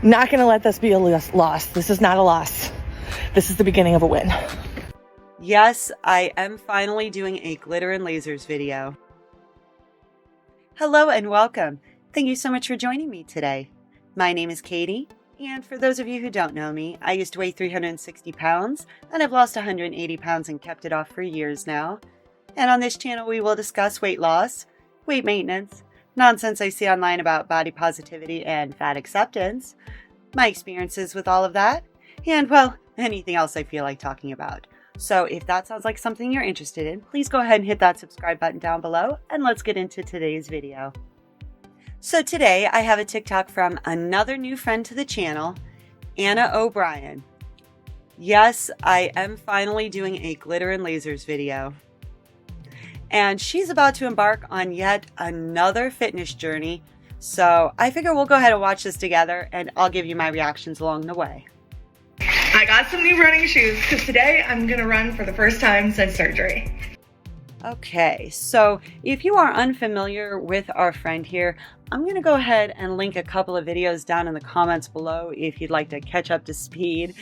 Not going to let this be a loss. This is not a loss. This is the beginning of a win. Yes, I am finally doing a Glitter and Lasers video. Hello and welcome. Thank you so much for joining me today. My name is Katie, and for those of you who don't know me, I used to weigh 360 pounds, and I've lost 180 pounds and kept it off for years now. And on this channel, we will discuss weight loss, weight maintenance, nonsense I see online about body positivity and fat acceptance, my experiences with all of that, and, well, anything else I feel like talking about. So if that sounds like something you're interested in, please go ahead and hit that subscribe button down below, and let's get into today's video. So today I have a TikTok from another new friend to the channel, Anna O'Brien. Yes, I am finally doing a Glitter and Lasers video. And she's about to embark on yet another fitness journey, so I figure we'll go ahead and watch this together, and I'll give you my reactions along the way. I got some new running shoes because today I'm gonna run for the first time since surgery. Okay, so if you are unfamiliar with our friend here, I'm gonna go ahead and link a couple of videos down in the comments below if you'd like to catch up to speed.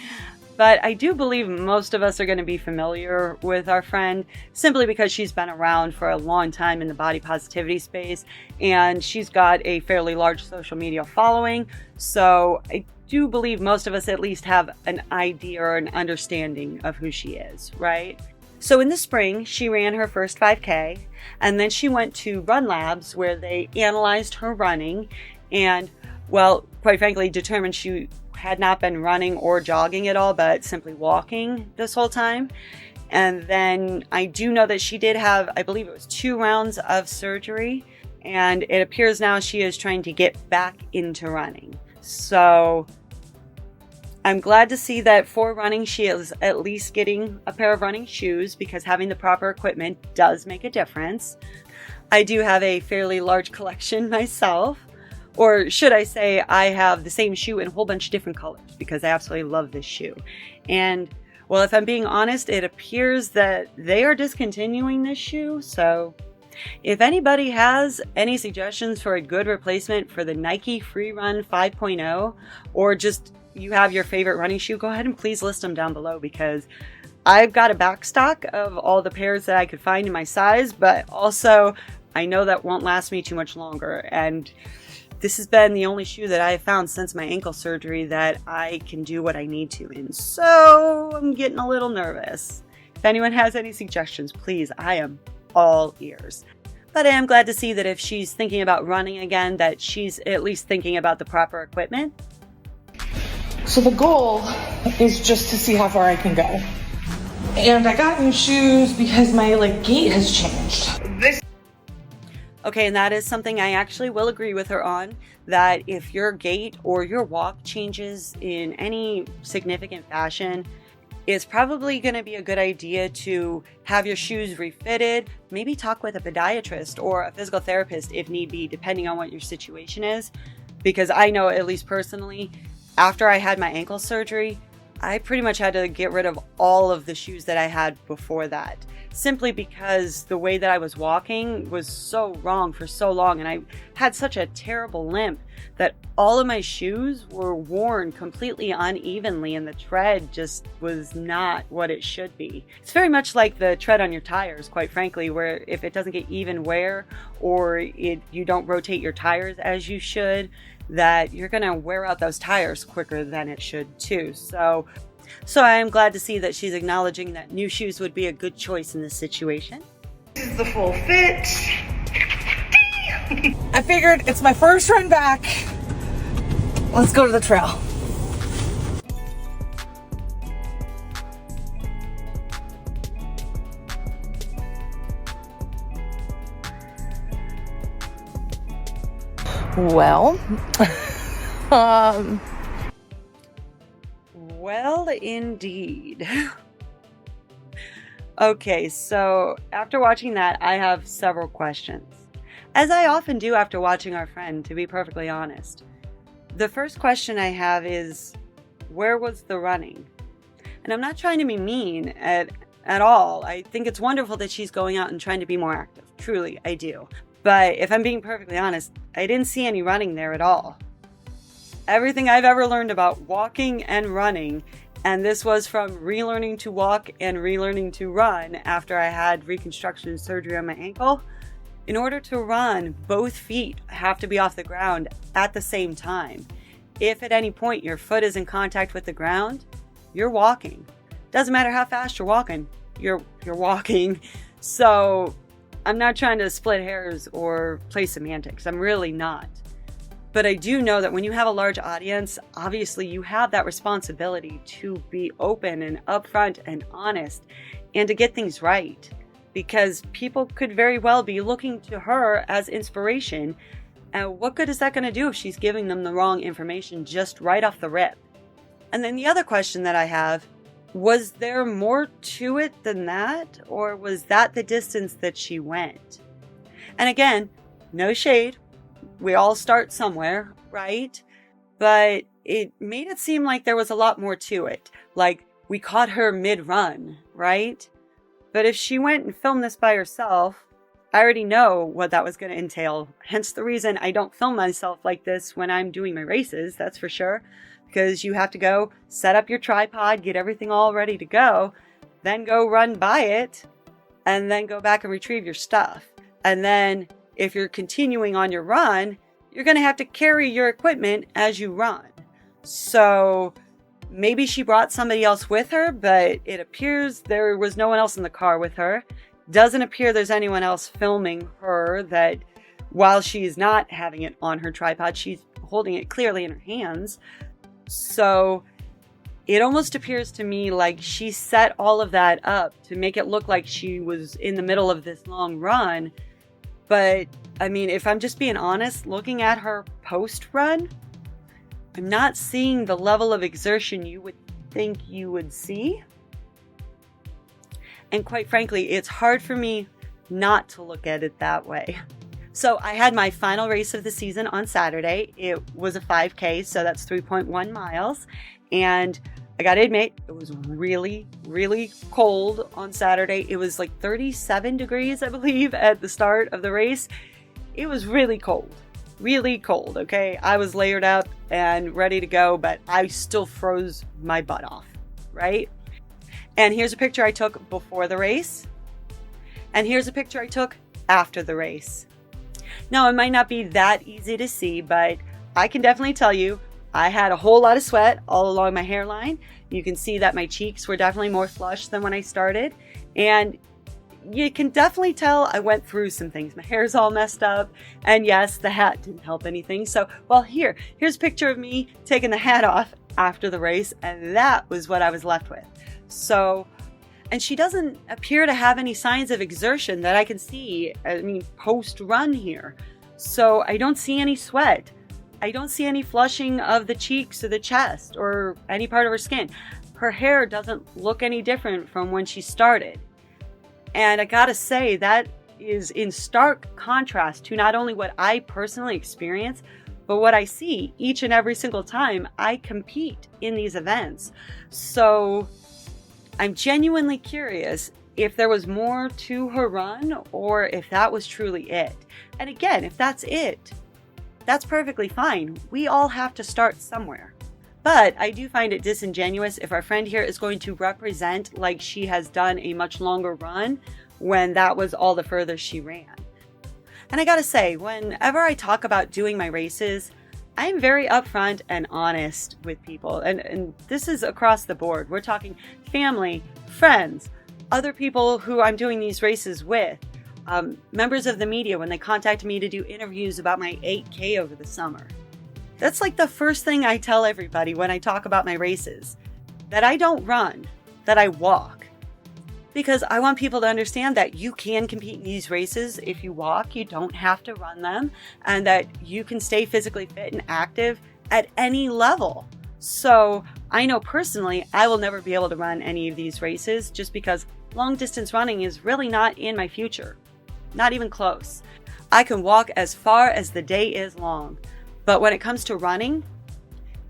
But I do believe most of us are going to be familiar with our friend simply because she's been around for a long time in the body positivity space, and she's got a fairly large social media following. So I do believe most of us at least have an idea or an understanding of who she is, right? So in the spring, she ran her first 5K, and then she went to Run Labs where they analyzed her running and, well, quite frankly, determined she had not been running or jogging at all, but simply walking this whole time. And then I do know that she did have, I believe it was 2 rounds of surgery, and it appears now she is trying to get back into running. So I'm glad to see that for running, she is at least getting a pair of running shoes, because having the proper equipment does make a difference. I do have a fairly large collection myself. Or should I say, I have the same shoe in a whole bunch of different colors because I absolutely love this shoe. And, well, if I'm being honest, it appears that they are discontinuing this shoe. So if anybody has any suggestions for a good replacement for the Nike Free Run 5.0, or just you have your favorite running shoe, go ahead and please list them down below, because I've got a back stock of all the pairs that I could find in my size, but also I know that won't last me too much longer. And this has been the only shoe that I have found since my ankle surgery that I can do what I need to in. So I'm getting a little nervous. If anyone has any suggestions, please, I am all ears. But I am glad to see that if she's thinking about running again, that she's at least thinking about the proper equipment. So the goal is just to see how far I can go. And I got new shoes because my gait has changed. Okay, and that is something I actually will agree with her on, that if your gait or your walk changes in any significant fashion, it's probably going to be a good idea to have your shoes refitted, maybe talk with a podiatrist or a physical therapist if need be, depending on what your situation is. Because I know, at least personally, after I had my ankle surgery, I pretty much had to get rid of all of the shoes that I had before that, simply because the way that I was walking was so wrong for so long, and I had such a terrible limp that all of my shoes were worn completely unevenly, and the tread just was not what it should be. It's very much like the tread on your tires, quite frankly, where if it doesn't get even wear, or you don't rotate your tires as you should, that you're going to wear out those tires quicker than it should too. So I am glad to see that she's acknowledging that new shoes would be a good choice in this situation. This is the full fit. I figured it's my first run back. Let's go to the trail. Well, well, indeed. Okay, so after watching that, I have several questions, as I often do after watching our friend, to be perfectly honest. The first question I have is, where was the running? And I'm not trying to be mean at all. I think it's wonderful that she's going out and trying to be more active. Truly, I do. But if I'm being perfectly honest, I didn't see any running there at all. everything I've ever learned about walking and running. And this was from relearning to walk and relearning to run after I had reconstruction surgery on my ankle. In order to run, both feet have to be off the ground at the same time. If at any point your foot is in contact with the ground, you're walking. Doesn't matter how fast you're walking, you're walking. So I'm not trying to split hairs or play semantics. I'm really not. But I do know that when you have a large audience, obviously you have that responsibility to be open and upfront and honest and to get things right, because people could very well be looking to her as inspiration. And what good is that going to do if she's giving them the wrong information just right off the rip? And then the other question that I have, was there more to it than that? Or was that the distance that she went? And again, no shade. We all start somewhere, right? But it made it seem like there was a lot more to it. Like we caught her mid-run, right? But if she went and filmed this by herself, I already know what that was going to entail. Hence the reason I don't film myself like this when I'm doing my races, that's for sure. Because you have to go set up your tripod, get everything all ready to go, then go run by it, and then go back and retrieve your stuff. And then if you're continuing on your run, you're going to have to carry your equipment as you run. So maybe she brought somebody else with her, but it appears there was no one else in the car with her. Doesn't appear there's anyone else filming her, that while she's not having it on her tripod, she's holding it clearly in her hands. So it almost appears to me like she set all of that up to make it look like she was in the middle of this long run. But I mean, if I'm just being honest, looking at her post-run, I'm not seeing the level of exertion you would think you would see. And quite frankly, it's hard for me not to look at it that way. So I had my final race of the season on Saturday. It was a 5K, so that's 3.1 miles. And I gotta admit, it was really, really cold on Saturday. It was like 37 degrees, I believe, at the start of the race. It was really cold, okay? I was layered up and ready to go, but I still froze my butt off, right? And here's a picture I took before the race. And here's a picture I took after the race. Now, it might not be that easy to see, but I can definitely tell you, I had a whole lot of sweat all along my hairline. You can see that my cheeks were definitely more flushed than when I started. And you can definitely tell I went through some things. My hair's all messed up. And yes, the hat didn't help anything. So, well, here's a picture of me taking the hat off after the race. And that was what I was left with. So, and she doesn't appear to have any signs of exertion that I can see, post-run here. So I don't see any sweat. I don't see any flushing of the cheeks or the chest or any part of her skin. Her hair doesn't look any different from when she started. And I gotta say, that is in stark contrast to not only what I personally experience, but what I see each and every single time I compete in these events. So I'm genuinely curious if there was more to her run or if that was truly it. And again, if that's it, that's perfectly fine. We all have to start somewhere. But I do find it disingenuous if our friend here is going to represent like she has done a much longer run when that was all the furthest she ran. And I gotta say, whenever I talk about doing my races, I'm very upfront and honest with people. And this is across the board. We're talking family, friends, other people who I'm doing these races with, members of the media when they contact me to do interviews about my 8K over the summer. That's like the first thing I tell everybody when I talk about my races, that I don't run, that I walk. Because I want people to understand that you can compete in these races if you walk, you don't have to run them, and that you can stay physically fit and active at any level. So I know personally I will never be able to run any of these races just because long distance running is really not in my future. Not even close. I can walk as far as the day is long. But when it comes to running,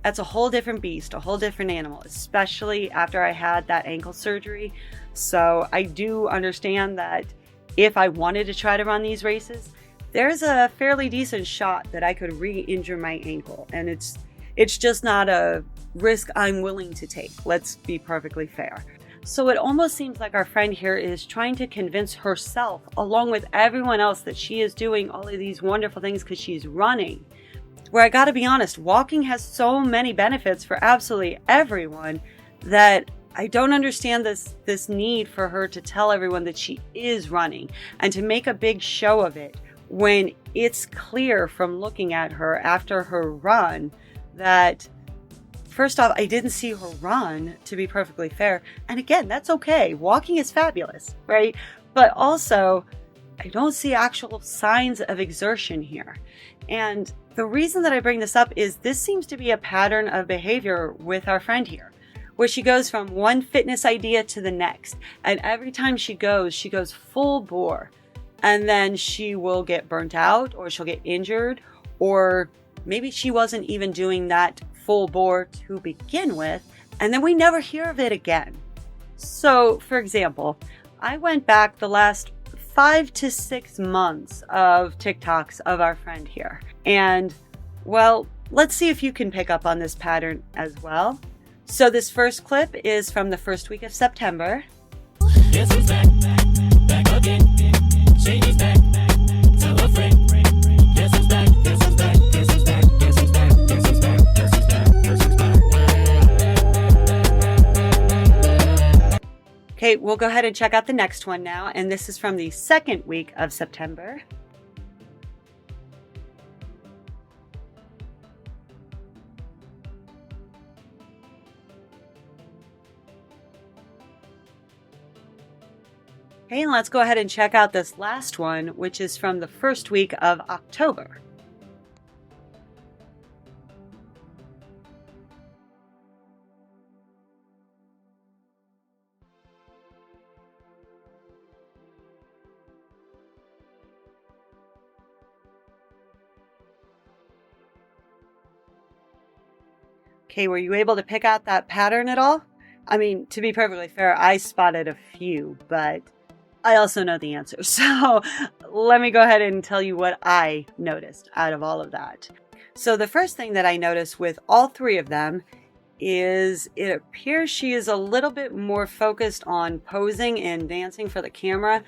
that's a whole different beast, a whole different animal, especially after I had that ankle surgery. So I do understand that if I wanted to try to run these races, there's a fairly decent shot that I could re-injure my ankle. And it's It's just not a risk I'm willing to take. Let's be perfectly fair. So it almost seems like our friend here is trying to convince herself, along with everyone else, that she is doing all of these wonderful things because she's running. Where I gotta be honest, walking has so many benefits for absolutely everyone that I don't understand this need for her to tell everyone that she is running and to make a big show of it when it's clear from looking at her after her run that, first off, I didn't see her run, to be perfectly fair. And again, that's okay. Walking is fabulous, right? But also, I don't see actual signs of exertion here. And the reason that I bring this up is this seems to be a pattern of behavior with our friend here, where she goes from one fitness idea to the next. And every time she goes full bore. And then she will get burnt out, or she'll get injured, or maybe she wasn't even doing that full bore to begin with, and then we never hear of it again. So, for example, I went back the last 5 to 6 months of TikToks of our friend here. And, well, let's see if you can pick up on this pattern as well. So this first clip is from the first week of September. Guess who's back? Back again. Shady's back. Tell a friend. Guess who's back? Guess who's back? Guess who's back? Guess who's back? Guess who's back? Guess who's back? Guess who's back? Okay, we'll go ahead and check out the next one now. And this is from the second week of September. Okay, and let's go ahead and check out this last one, which is from the first week of October. Okay, were you able to pick out that pattern at all? I mean, to be perfectly fair, I spotted a few, but I also know the answer. So let me go ahead and tell you what I noticed out of all of that. So the first thing that I noticed with all three of them is it appears she is a little bit more focused on posing and dancing for the camera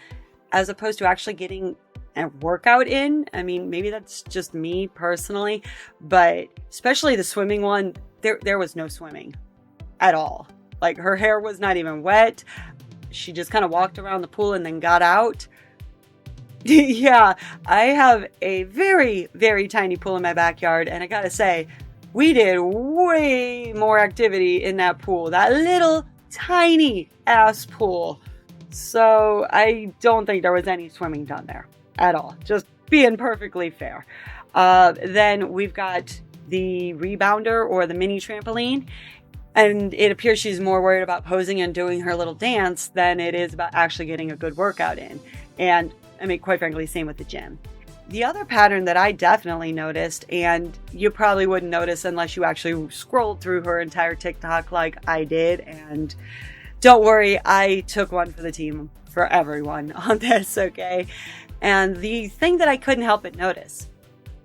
as opposed to actually getting a workout in. I mean, maybe that's just me personally, but especially the swimming one, there was no swimming at all. Like, her hair was not even wet. She just kind of walked around the pool and then got out. Yeah, I have a very, very tiny pool in my backyard. And I gotta say, we did way more activity in that pool. That little tiny ass pool. So I don't think there was any swimming done there at all. Just being perfectly fair. Then we've got the rebounder or the mini trampoline. And it appears she's more worried about posing and doing her little dance than it is about actually getting a good workout in. And I mean, quite frankly, same with the gym. The other pattern that I definitely noticed, and you probably wouldn't notice unless you actually scrolled through her entire TikTok like I did. And don't worry, I took one for the team for everyone on this, okay? And the thing that I couldn't help but notice.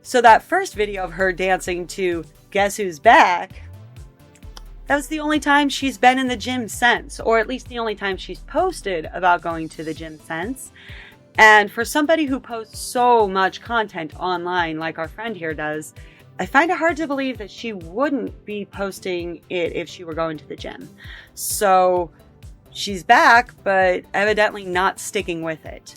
So that first video of her dancing to Guess Who's Back, that was the only time she's been in the gym since, or at least the only time she's posted about going to the gym since. And for somebody who posts so much content online like our friend here does, I find it hard to believe that she wouldn't be posting it if she were going to the gym. So she's back, but evidently not sticking with it.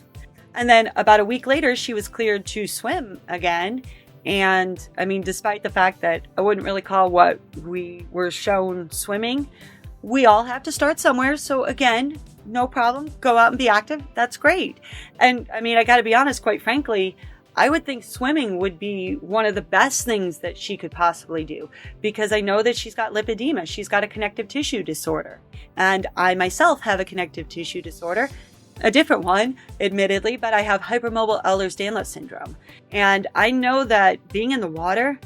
And then about a week later, she was cleared to swim again. And I mean, despite the fact that I wouldn't really call what we were shown swimming, we all have to start somewhere. So again, no problem. Go out and be active. That's great. And I mean, I got to be honest, quite frankly, I would think swimming would be one of the best things that she could possibly do, because I know that she's got lipedema. She's got a connective tissue disorder. And I myself have a connective tissue disorder. A different one, admittedly, but I have hypermobile Ehlers-Danlos syndrome. And I know that being in the water,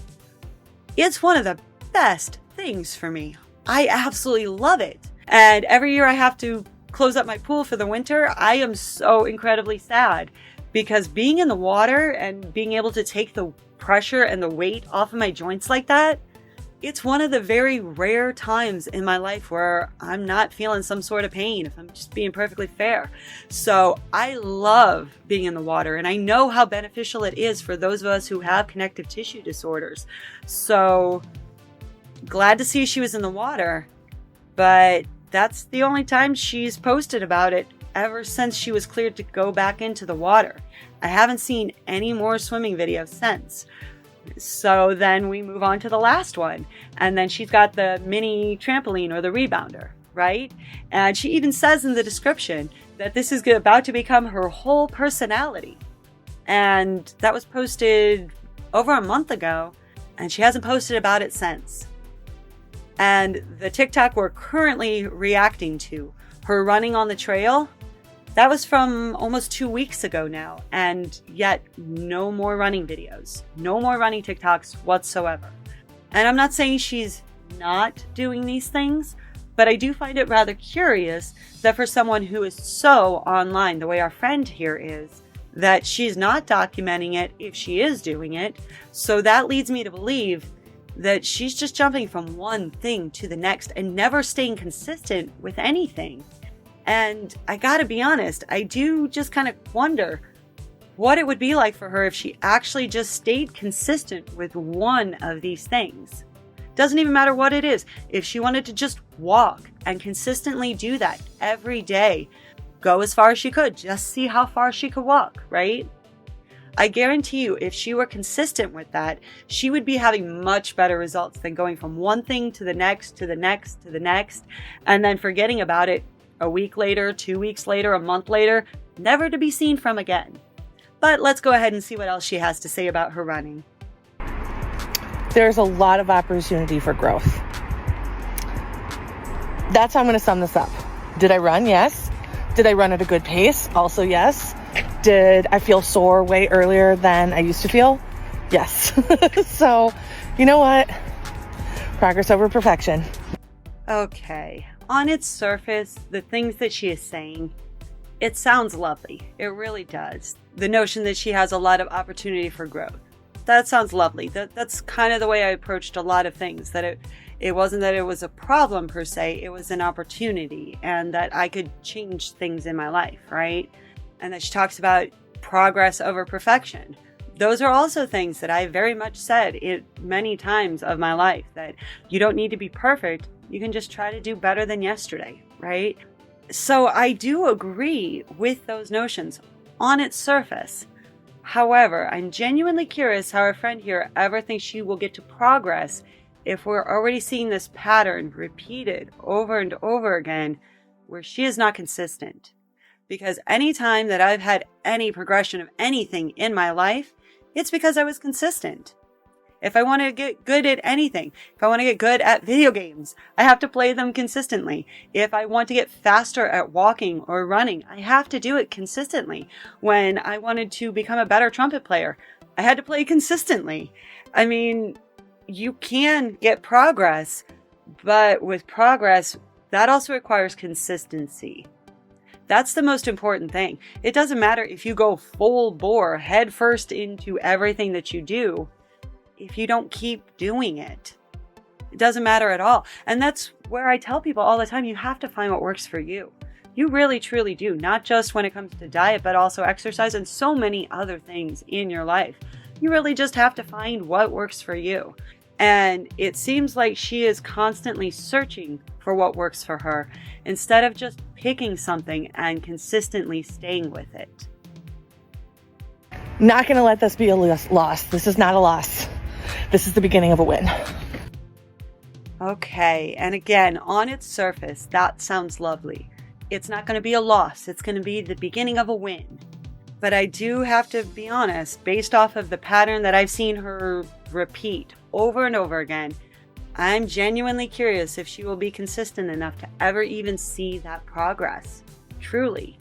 it's one of the best things for me. I absolutely love it. And every year I have to close up my pool for the winter, I am so incredibly sad, because being in the water and being able to take the pressure and the weight off of my joints like that, it's one of the very rare times in my life where I'm not feeling some sort of pain, if I'm just being perfectly fair. So I love being in the water, and I know how beneficial it is for those of us who have connective tissue disorders. So glad to see she was in the water, but that's the only time she's posted about it ever since she was cleared to go back into the water. I haven't seen any more swimming videos since. So then we move on to the last one. And then she's got the mini trampoline or the rebounder, right? And she even says in the description that this is about to become her whole personality. And that was posted over a month ago, and she hasn't posted about it since. And the TikTok we're currently reacting to, her running on the trail, that was from almost 2 weeks ago now, and yet no more running videos, no more running TikToks whatsoever. And I'm not saying she's not doing these things, but I do find it rather curious that for someone who is so online, the way our friend here is, that she's not documenting it if she is doing it. So that leads me to believe that she's just jumping from one thing to the next and never staying consistent with anything. And I gotta be honest, I do just kind of wonder what it would be like for her if she actually just stayed consistent with one of these things. Doesn't even matter what it is. If she wanted to just walk and consistently do that every day, go as far as she could, just see how far she could walk, right? I guarantee you, if she were consistent with that, she would be having much better results than going from one thing to the next, to the next, to the next, and then forgetting about it a week later, 2 weeks later, a month later, never to be seen from again. But let's go ahead and see what else she has to say about her running. There's a lot of opportunity for growth. That's how I'm going to sum this up. Did I run? Yes. Did I run at a good pace? Also, yes. Did I feel sore way earlier than I used to feel? Yes. So, you know what? Progress over perfection. Okay. On its surface, the things that she is saying, it sounds lovely. It really does. The notion that she has a lot of opportunity for growth. That sounds lovely. That's kind of the way I approached a lot of things. That it wasn't that it was a problem per se, it was an opportunity, and that I could change things in my life, right? And that she talks about progress over perfection. Those are also things that I very much said many times of my life, that you don't need to be perfect. You can just try to do better than yesterday, right? So I do agree with those notions on its surface. However, I'm genuinely curious how our friend here ever thinks she will get to progress if we're already seeing this pattern repeated over and over again where she is not consistent. Because any time that I've had any progression of anything in my life, it's because I was consistent. If I want to get good at anything, if I want to get good at video games, I have to play them consistently. If I want to get faster at walking or running, I have to do it consistently. When I wanted to become a better trumpet player, I had to play consistently. I mean, you can get progress, but with progress, that also requires consistency. That's the most important thing. It doesn't matter if you go full bore, head first into everything that you do, if you don't keep doing it. It doesn't matter at all. And that's where I tell people all the time, you have to find what works for you. You really, truly do. Not just when it comes to diet, but also exercise and so many other things in your life. You really just have to find what works for you. And it seems like she is constantly searching for what works for her instead of just picking something and consistently staying with it. Not going to let this be a loss. This is not a loss. This is the beginning of a win. Okay, and again, on its surface, that sounds lovely. It's not going to be a loss. It's going to be the beginning of a win. But I do have to be honest, based off of the pattern that I've seen her repeat over and over again, I'm genuinely curious if she will be consistent enough to ever even see that progress. Truly.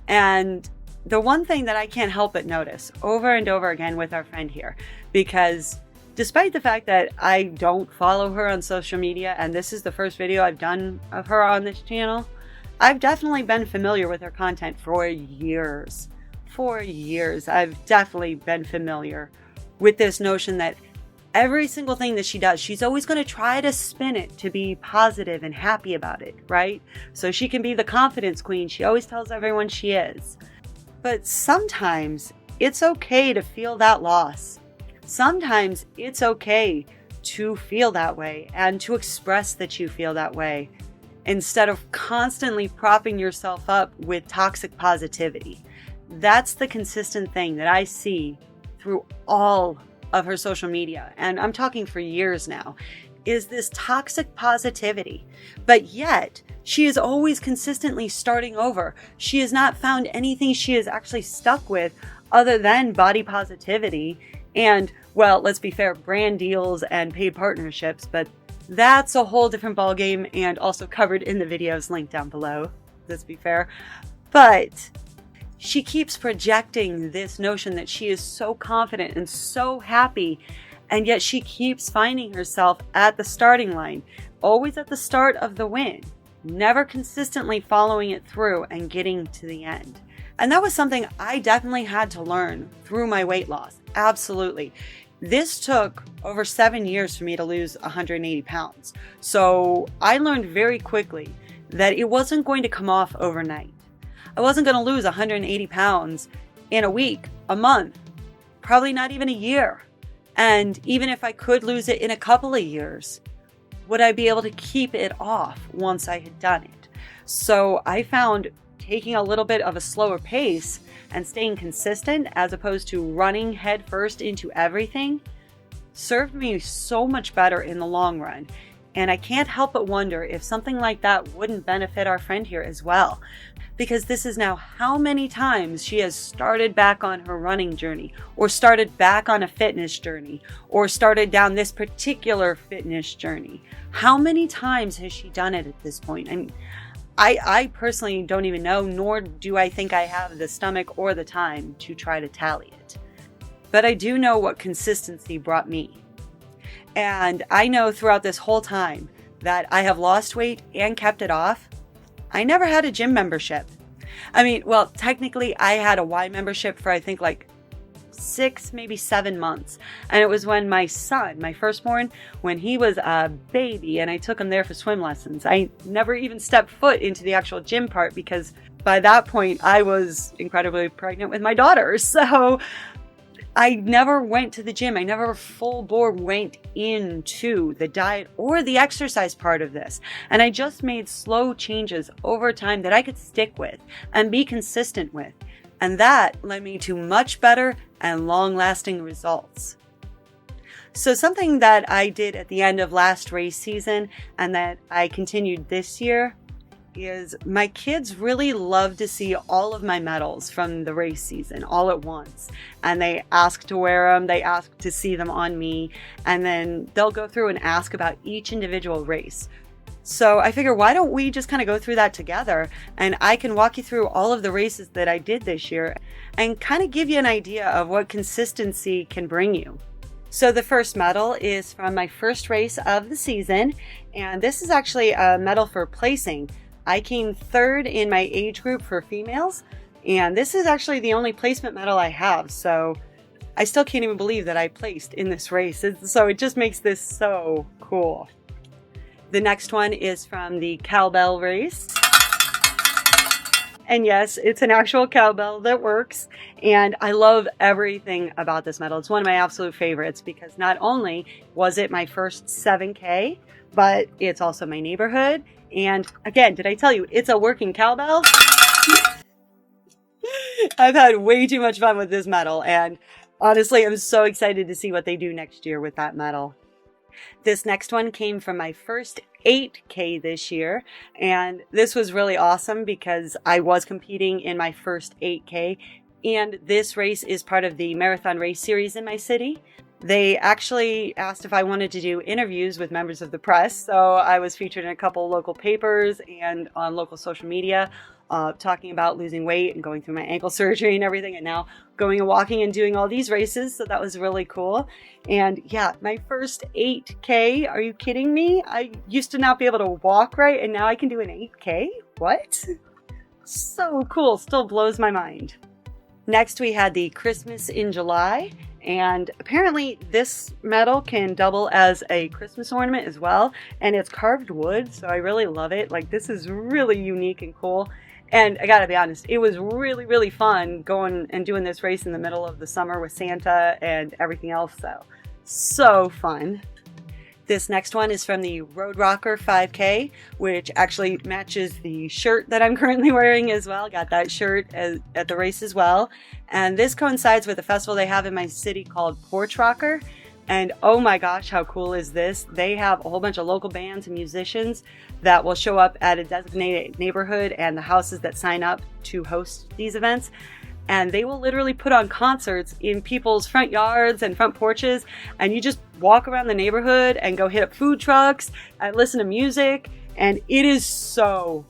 And the one thing that I can't help but notice over and over again with our friend here, because despite the fact that I don't follow her on social media, and this is the first video I've done of her on this channel, I've definitely been familiar with her content for years. For years, I've definitely been familiar with this notion that Every single thing that she does, she's always going to try to spin it to be positive and happy about it, right? So she can be the confidence queen. She always tells everyone she is. But sometimes it's okay to feel that loss. Sometimes it's okay to feel that way and to express that you feel that way instead of constantly propping yourself up with toxic positivity. That's the consistent thing that I see through all of her social media, and I'm talking for years now, is this toxic positivity. But yet, she is always consistently starting over. She has not found anything she is actually stuck with other than body positivity and, well, let's be fair, brand deals and paid partnerships, but that's a whole different ballgame and also covered in the videos linked down below, let's be fair. But she keeps projecting this notion that she is so confident and so happy, and yet she keeps finding herself at the starting line, always at the start of the win, never consistently following it through and getting to the end. And that was something I definitely had to learn through my weight loss. Absolutely. This took over 7 years for me to lose 180 pounds. So I learned very quickly that it wasn't going to come off overnight. I wasn't going to lose 180 pounds in a week, a month, probably not even a year. And even if I could lose it in a couple of years, would I be able to keep it off once I had done it? So I found taking a little bit of a slower pace and staying consistent as opposed to running headfirst into everything served me so much better in the long run. And I can't help but wonder if something like that wouldn't benefit our friend here as well. Because this is now how many times she has started back on her running journey, or started back on a fitness journey, or started down this particular fitness journey. How many times has she done it at this point? And I personally don't even know, nor do I think I have the stomach or the time to try to tally it. But I do know what consistency brought me. And I know throughout this whole time that I have lost weight and kept it off. I never had a gym membership. I mean, well, technically I had a Y membership for I think like 6, maybe 7 months. And it was when my son, my firstborn, when he was a baby and I took him there for swim lessons. I never even stepped foot into the actual gym part because by that point I was incredibly pregnant with my daughter. So I never went to the gym. I never full bore went into the diet or the exercise part of this. And I just made slow changes over time that I could stick with and be consistent with. And that led me to much better and long-lasting results. So something that I did at the end of last race season and that I continued this year is my kids really love to see all of my medals from the race season all at once. And they ask to wear them, they ask to see them on me, and then they'll go through and ask about each individual race. So I figure, why don't we just kind of go through that together, and I can walk you through all of the races that I did this year and kind of give you an idea of what consistency can bring you. So the first medal is from my first race of the season, and this is actually a medal for placing. I came third in my age group for females, and this is actually the only placement medal I have, so I still can't even believe that I placed in this race. So it just makes this so cool. The next one is from the cowbell race. And yes, it's an actual cowbell that works. And I love everything about this medal. It's one of my absolute favorites because not only was it my first 7K, but it's also my neighborhood. And again, did I tell you, it's a working cowbell? I've had way too much fun with this medal. And honestly, I'm so excited to see what they do next year with that medal. This next one came from my first 8K this year, and this was really awesome because I was competing in my first 8K, and this race is part of the marathon race series in my city. They actually asked if I wanted to do interviews with members of the press, so I was featured in a couple local papers and on local social media, talking about losing weight and going through my ankle surgery and everything, and now going and walking and doing all these races, so that was really cool. And yeah, my first 8K, are you kidding me? I used to not be able to walk right, and now I can do an 8K? What? So cool, still blows my mind. Next we had the Christmas in July, And apparently this medal can double as a Christmas ornament as well. And it's carved wood, so I really love it. Like, this is really unique and cool. And I gotta be honest, it was really, really fun going and doing this race in the middle of the summer with Santa and everything else. So fun. This next one is from the Road Rocker 5K, which actually matches the shirt that I'm currently wearing as well. Got that shirt at the race as well. And this coincides with a festival they have in my city called Porch Rocker. And oh my gosh, how cool is this? They have a whole bunch of local bands and musicians that will show up at a designated neighborhood and the houses that sign up to host these events. And they will literally put on concerts in people's front yards and front porches. And you just walk around the neighborhood and go hit up food trucks and listen to music. And it is so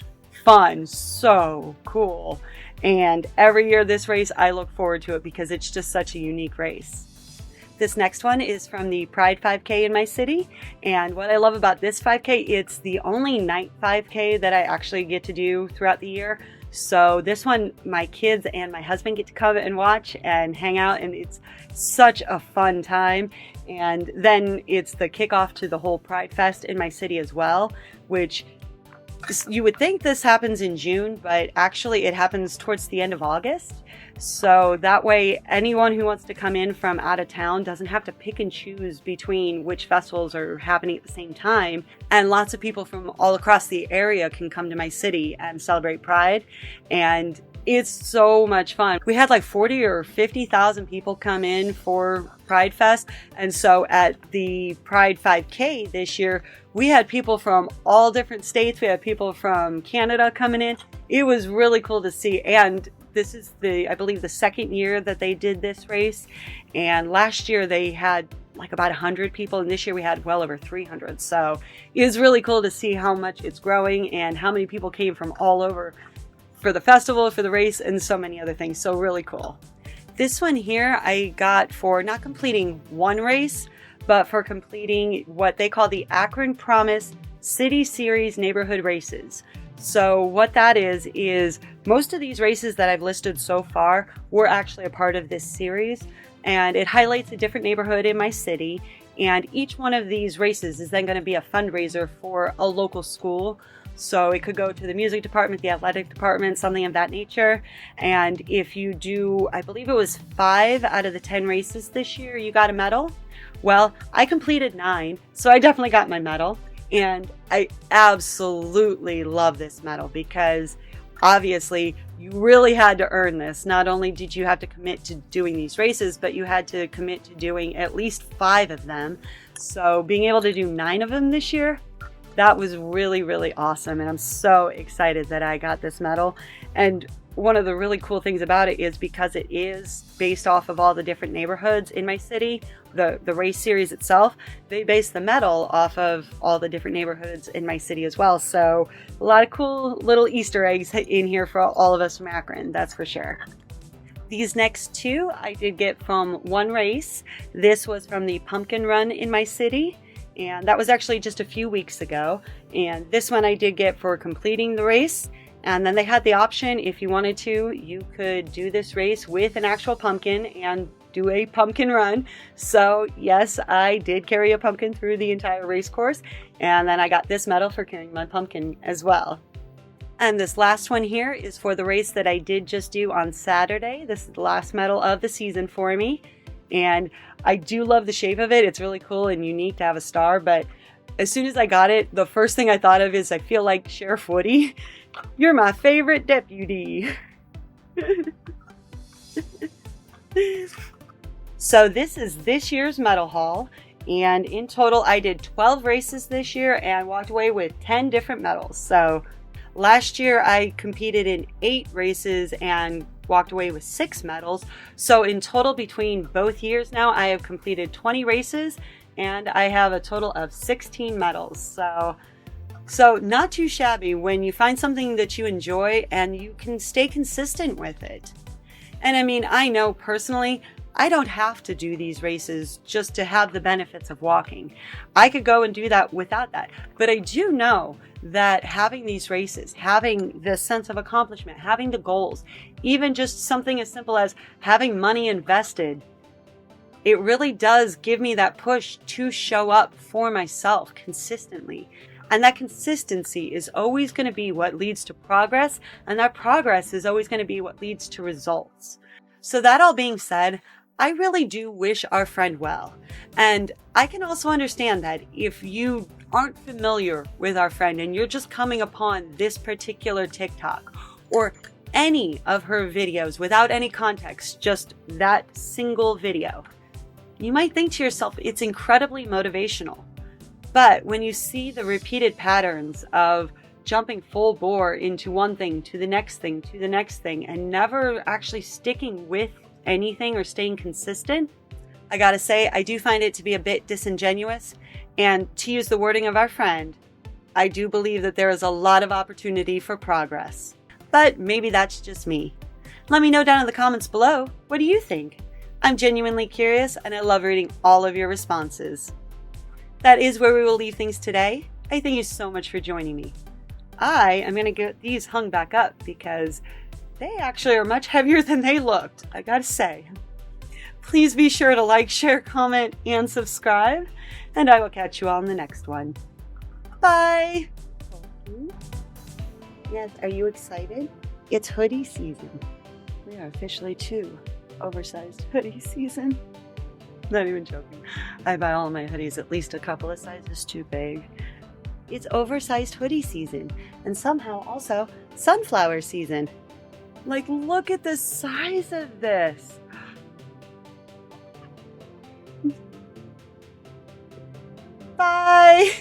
fun, so cool. And every year this race, I look forward to it because it's just such a unique race. This next one is from the Pride 5K in my city. And what I love about this 5K, it's the only night 5K that I actually get to do throughout the year. So this one, my kids and my husband get to come and watch and hang out, and it's such a fun time. And then it's the kickoff to the whole Pride Fest in my city as well, which you would think this happens in June, but actually it happens towards the end of August. So that way anyone who wants to come in from out of town doesn't have to pick and choose between which festivals are happening at the same time. And lots of people from all across the area can come to my city and celebrate Pride. And it's so much fun. We had like 40 or 50,000 people come in for Pride Fest. And so at the Pride 5K this year, we had people from all different states. We had people from Canada coming in. It was really cool to see. And this is I believe the second year that they did this race. And last year they had like about 100 people, and this year we had well over 300. So it was really cool to see how much it's growing and how many people came from all over for the festival, for the race, and so many other things. So really cool. This one here I got for not completing one race, but for completing what they call the Akron Promise City Series Neighborhood Races. So what that is most of these races that I've listed so far were actually a part of this series, and it highlights a different neighborhood in my city. And each one of these races is then going to be a fundraiser for a local school. So it could go to the music department, the athletic department, something of that nature. And if you do, I believe it was 5 out of the 10 races this year, you got a medal. Well, I completed 9, so I definitely got my medal. And I absolutely love this medal because obviously you really had to earn this. Not only did you have to commit to doing these races, but you had to commit to doing at least 5 of them. So being able to do 9 of them this year, that was really, really awesome. And I'm so excited that I got this medal. And one of the really cool things about it is because it is based off of all the different neighborhoods in my city, the race series itself, they base the medal off of all the different neighborhoods in my city as well. So a lot of cool little Easter eggs in here for all of us from Akron, that's for sure. These next 2 I did get from one race. This was from the pumpkin run in my city, and that was actually just a few weeks ago. And this one I did get for completing the race. And then they had the option, if you wanted to, you could do this race with an actual pumpkin and do a pumpkin run. So yes, I did carry a pumpkin through the entire race course. And then I got this medal for carrying my pumpkin as well. And this last one here is for the race that I did just do on Saturday. This is the last medal of the season for me. And I do love the shape of it. It's really cool and unique to have a star. But as soon as I got it, the first thing I thought of is I feel like Sheriff Woody. You're my favorite deputy. So this is this year's medal haul. And in total, I did 12 races this year and walked away with 10 different medals. So last year I competed in 8 races and walked away with 6 medals. So in total between both years now, I have completed 20 races and I have a total of 16 medals. So not too shabby when you find something that you enjoy and you can stay consistent with it. And I mean, I know personally, I don't have to do these races just to have the benefits of walking. I could go and do that without that. But I do know that having these races, having this sense of accomplishment, having the goals, even just something as simple as having money invested It really does give me that push to show up for myself consistently. And that consistency is always going to be what leads to progress, and that progress is always going to be what leads to results. So that all being said, I really do wish our friend well. And I can also understand that if you aren't familiar with our friend and you're just coming upon this particular TikTok or any of her videos without any context, just that single video, you might think to yourself, it's incredibly motivational. But when you see the repeated patterns of jumping full bore into one thing, to the next thing, to the next thing, and never actually sticking with anything or staying consistent, I gotta say, I do find it to be a bit disingenuous. And to use the wording of our friend, I do believe that there is a lot of opportunity for progress. But maybe that's just me. Let me know down in the comments below, what do you think? I'm genuinely curious and I love reading all of your responses. That is where we will leave things today. I thank you so much for joining me. I am going to get these hung back up because they actually are much heavier than they looked, I gotta say. Please be sure to like, share, comment, and subscribe, and I will catch you all in the next one. Bye! Yes, are you excited? It's hoodie season. We are officially to oversized hoodie season. Not even joking. I buy all my hoodies at least a couple of sizes too big. It's oversized hoodie season, and somehow also sunflower season. Like, look at the size of this. Bye!